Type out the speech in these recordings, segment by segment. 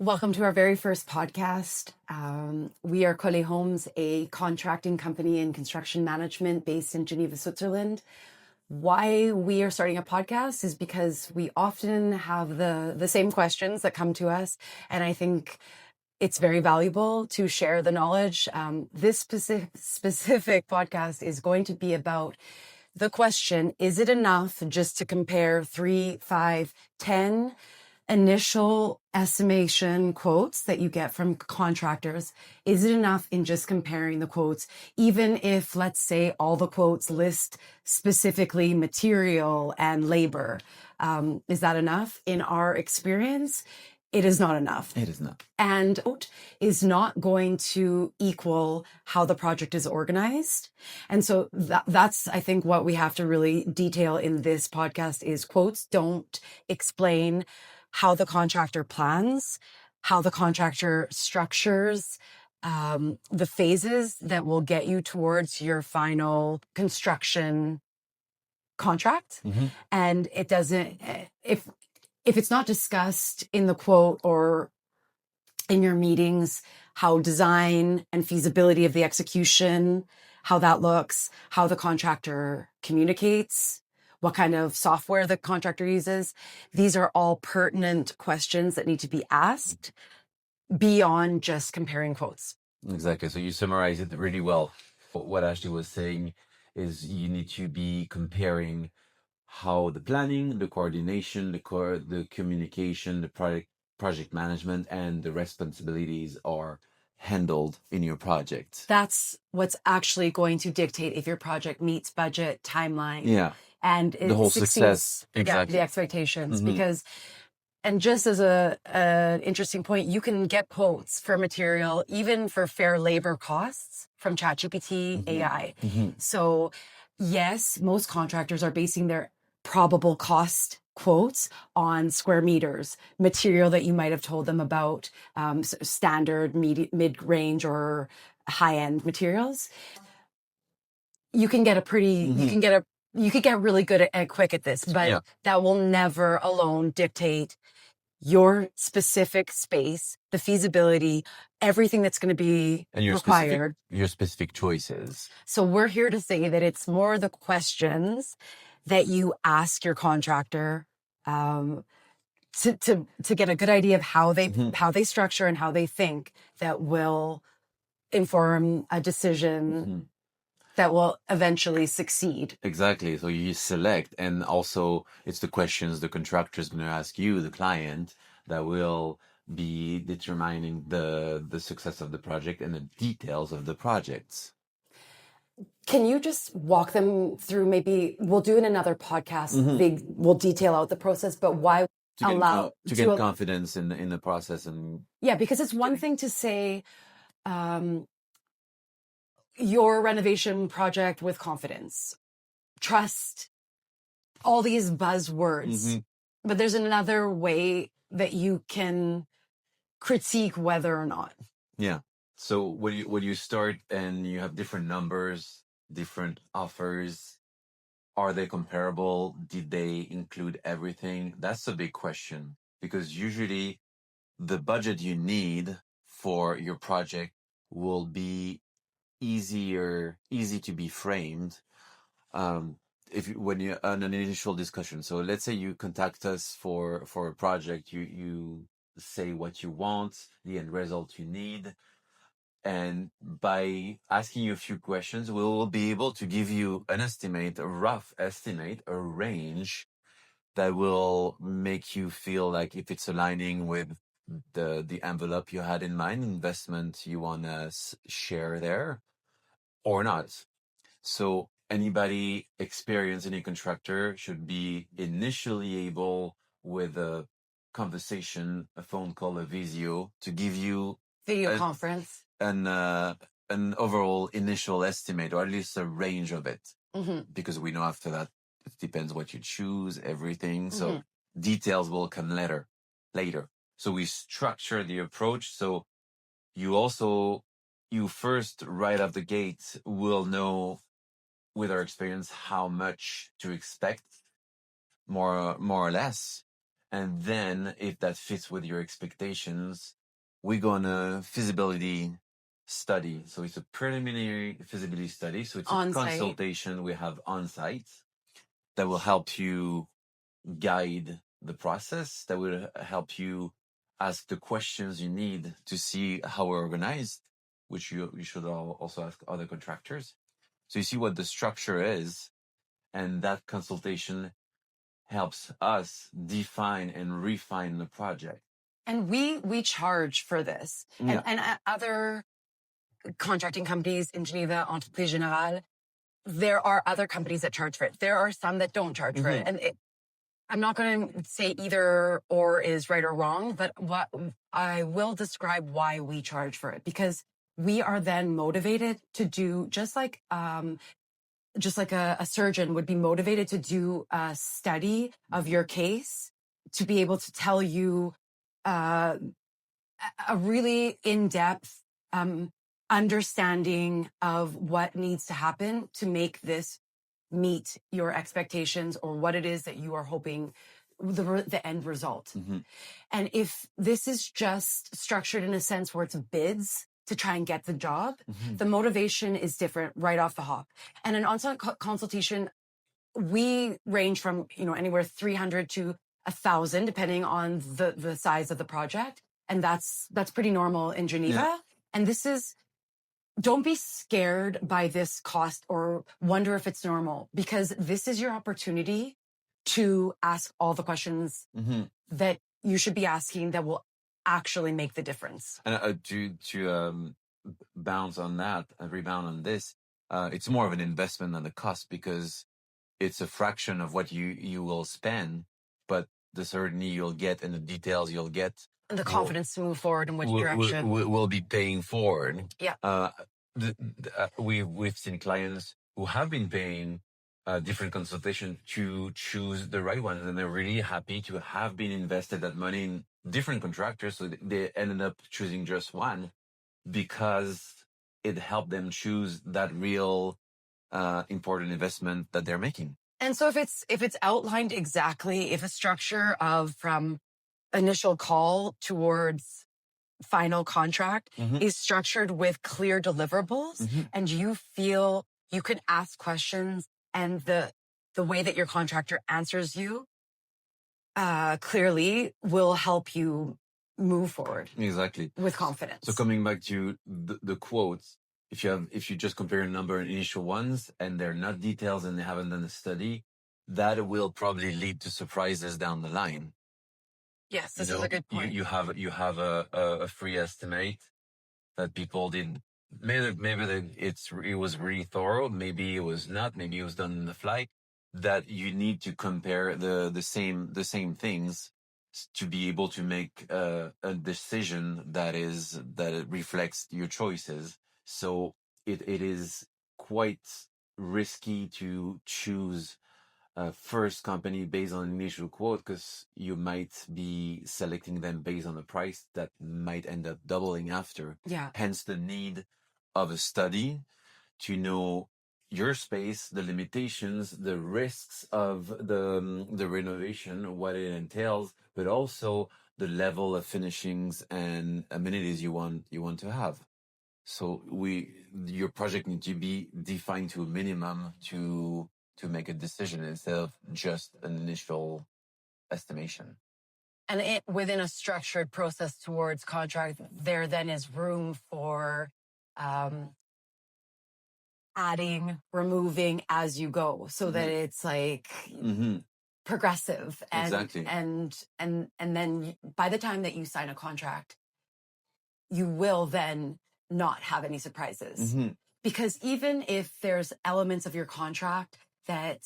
Welcome to our very first podcast. We are Collet Homes, a contracting company in construction management based in Geneva, Switzerland. Why we are starting a podcast is because we often have the same questions that come to us, and I think it's very valuable to share the knowledge. This specific podcast is going to be about the question, is it enough just to compare 3, 5, 10 initial estimation quotes that you get from contractors? Is it enough in just comparing the quotes, even if, let's say, all the quotes list specifically material and labor? Is that enough? In our experience, it is not enough. It is not. And is not going to equal how the project is organized. And so that's, I think, what we have to really detail in this podcast is quotes don't explain how the contractor plans, how the contractor structures, the phases that will get you towards your final construction contract. Mm-hmm. And it doesn't, if it's not discussed in the quote or in your meetings, how design and feasibility of the execution, how that looks, how the contractor communicates, what kind of software the contractor uses. These are all pertinent questions that need to be asked beyond just comparing quotes. Exactly. So you summarize it really well. What Ashley was saying is you need to be comparing how the planning, the coordination, the communication, the project management, and the responsibilities are handled in your project. That's what's actually going to dictate if your project meets budget, timeline. Yeah. And it The whole succeeds, success. Exactly. the expectations. Mm-hmm. Because, and just as an interesting point, you can get quotes for material, even for fair labor costs from ChatGPT, Mm-hmm. AI. Mm-hmm. So yes, most contractors are basing their probable cost quotes on square meters, material that you might have told them about, standard, mid-range or high-end materials. You can get Mm-hmm. you could get really good at quick at this, but that will never alone dictate your specific space, the feasibility, everything that's going to be And required. Your specific choices. So we're here to say that it's more the questions that you ask your contractor to get a good idea of how they structure and how they think that will inform a decision that will eventually succeed. Exactly. So you select, and also it's the questions the contractor is going to ask you, the client, that will be determining the success of the project and the details of the projects. Can you just walk them through? Maybe we'll do in another podcast. We'll detail out the process, but why to get confidence in the process. And because it's one thing to say your renovation project with confidence, trust, all these buzzwords, but there's another way that you can critique whether or not. Yeah. So when you start and you have different numbers, different offers, are they comparable? Did they include everything? That's a big question, because usually the budget you need for your project will be easy to be framed when you're on an initial discussion. So let's say you contact us for a project, you say what you want, the end result you need, and by asking you a few questions, we will be able to give you an estimate, a rough estimate, a range that will make you feel like if it's aligning with the envelope you had in mind, investment you want to share there or not. So anybody experienced, any contractor should be initially able, with a conversation, a phone call, a visio, to give you video conference, an overall initial estimate, or at least a range of it. Because we know after that it depends what you choose, everything. So details will come later. So we structure the approach. So you first, right off the gate, will know with our experience how much to expect, more or less. And then if that fits with your expectations, we go on a feasibility study. So it's a preliminary feasibility study. So it's a On-site. consultation we have on site that will help you guide the process, that will help you ask the questions you need to see how we're organized, which you should also ask other contractors. So you see what the structure is, and that consultation helps us define and refine the project. And we charge for this. Yeah. And other contracting companies in Geneva, Entreprise Générale, there are other companies that charge for it. There are some that don't charge for it. And I'm not going to say either or is right or wrong, but what I will describe why we charge for it, because we are then motivated to do just like a surgeon would be motivated to do a study of your case to be able to tell you a really in-depth understanding of what needs to happen to make this meet your expectations, or what it is that you are hoping the end result. And if this is just structured in a sense where it's bids to try and get the job, the motivation is different right off the hop. And an on-site consultation, we range from, anywhere 300 to 1,000, depending on the size of the project. And that's pretty normal in Geneva. Yeah. And don't be scared by this cost or wonder if it's normal, because this is your opportunity to ask all the questions that you should be asking that will actually make the difference. And to bounce on that and rebound on this, it's more of an investment than the cost, because it's a fraction of what you will spend, but the certainty you'll get and the details you'll get, and the confidence to move forward in which direction we'll be paying forward. Yeah. We've seen clients who have been paying different consultation to choose the right ones, and they're really happy to have been invested that money in different contractors. So they ended up choosing just one because it helped them choose that real important investment that they're making. And so if it's outlined exactly, if a structure of from initial call towards final contract is structured with clear deliverables, and you feel you can ask questions, and the way that your contractor answers you clearly will help you move forward. Exactly. With confidence. So coming back to the quotes, if you just compare a number of initial ones and they're not details and they haven't done a study, that will probably lead to surprises down the line. Yes, this is a good point. You have a free estimate that people did. Maybe it was really thorough. Maybe it was not. Maybe it was done on the fly. That you need to compare the same things to be able to make a decision that it reflects your choices. So it is quite risky to choose a first company based on initial quote, because you might be selecting them based on the price that might end up doubling after. Yeah. Hence the need of a study to know your space, the limitations, the risks of the renovation, what it entails, but also the level of finishings and amenities you want to have. So your project needs to be defined to a minimum to make a decision instead of just an initial estimation. And within a structured process towards contract, there then is room for adding, removing as you go, so that it's like progressive. And, exactly. And then by the time that you sign a contract, you will then not have any surprises. Because even if there's elements of your contract that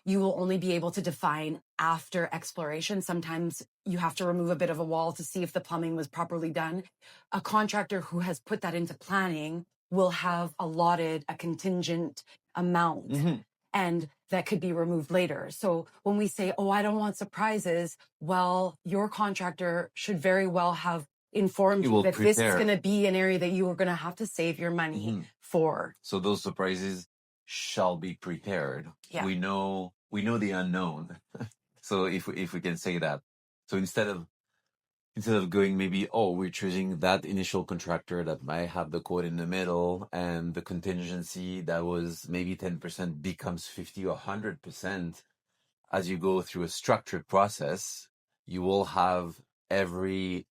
you will only be able to define after exploration, sometimes you have to remove a bit of a wall to see if the plumbing was properly done. A contractor who has put that into planning will have allotted a contingent amount, and that could be removed later. So when we say, oh, I don't want surprises, well, your contractor should very well have informed you that this is going to be an area that you are going to have to save your money for. So those surprises shall be prepared. Yeah. We know the unknown. So if we can say that, so instead of going maybe, oh, we're choosing that initial contractor that might have the quote in the middle, and the contingency that was maybe 10% becomes 50 or 100%. As you go through a structured process, you will have every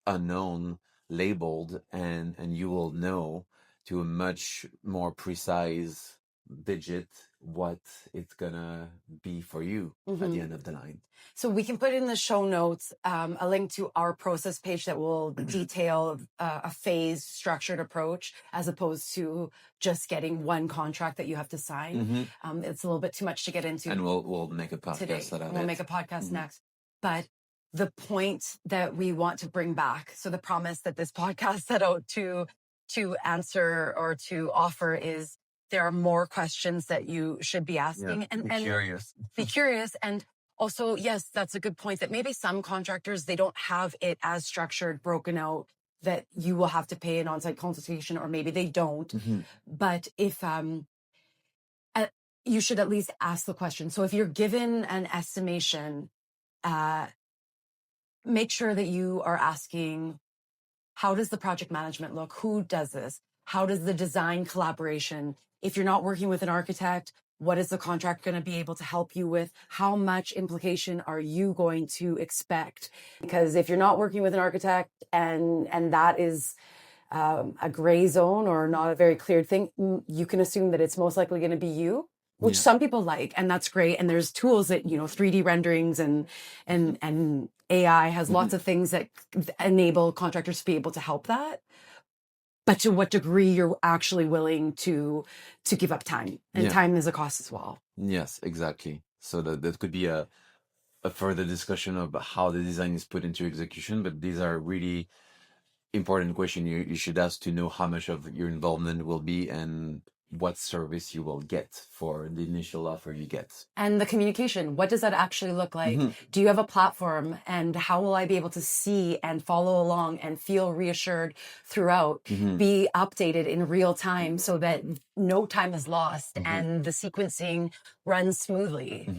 unknown labeled, and you will know to a much more precise digit what it's gonna be for you at the end of the line. So we can put in the show notes a link to our process page that will detail a phased structured approach as opposed to just getting one contract that you have to sign. It's a little bit too much to get into. And we'll make a podcast today. out of We'll it. make a podcast next. But the point that we want to bring back, so the promise that this podcast set out to answer or to offer is there are more questions that you should be asking. And be curious. Be curious. And also, yes, that's a good point that maybe some contractors, they don't have it as structured, broken out, that you will have to pay an on-site consultation, or maybe they don't. But if you should at least ask the question. So if you're given an estimation, make sure that you are asking, how does the project management look? Who does this? How does the design collaboration? If you're not working with an architect, what is the contract going to be able to help you with? How much implication are you going to expect? Because if you're not working with an architect and that is a gray zone or not a very clear thing, you can assume that it's most likely going to be you, which some people like, and that's great. And there's tools that, 3D renderings and AI has lots of things that enable contractors to be able to help that. But to what degree you're actually willing to give up time, and time is a cost as well. Yes, exactly. So that could be a further discussion of how the design is put into execution, but these are really important questions you should ask to know how much of your involvement will be and what service you will get for the initial offer you get. And the communication, what does that actually look like? Do you have a platform, and how will I be able to see and follow along and feel reassured throughout, be updated in real time so that no time is lost and the sequencing runs smoothly?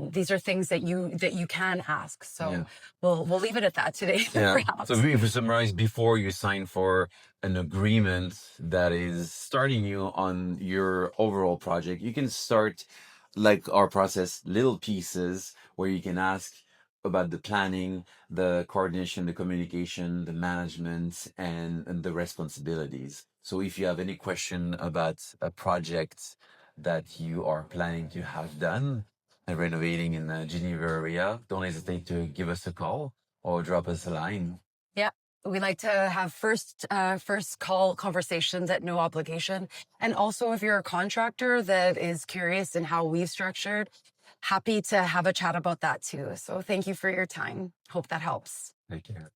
These are things that you can ask. So we'll leave it at that today. Perhaps. So if we summarize, before you sign for an agreement that is starting you on your overall project, you can start, like our process, little pieces where you can ask about the planning, the coordination, the communication, the management, and the responsibilities. So if you have any question about a project that you are planning to have done and renovating in the Geneva area, don't hesitate to give us a call or drop us a line. Yeah. We like to have first call conversations at no obligation. And also, if you're a contractor that is curious in how we've structured, happy to have a chat about that too. So thank you for your time. Hope that helps. Take care.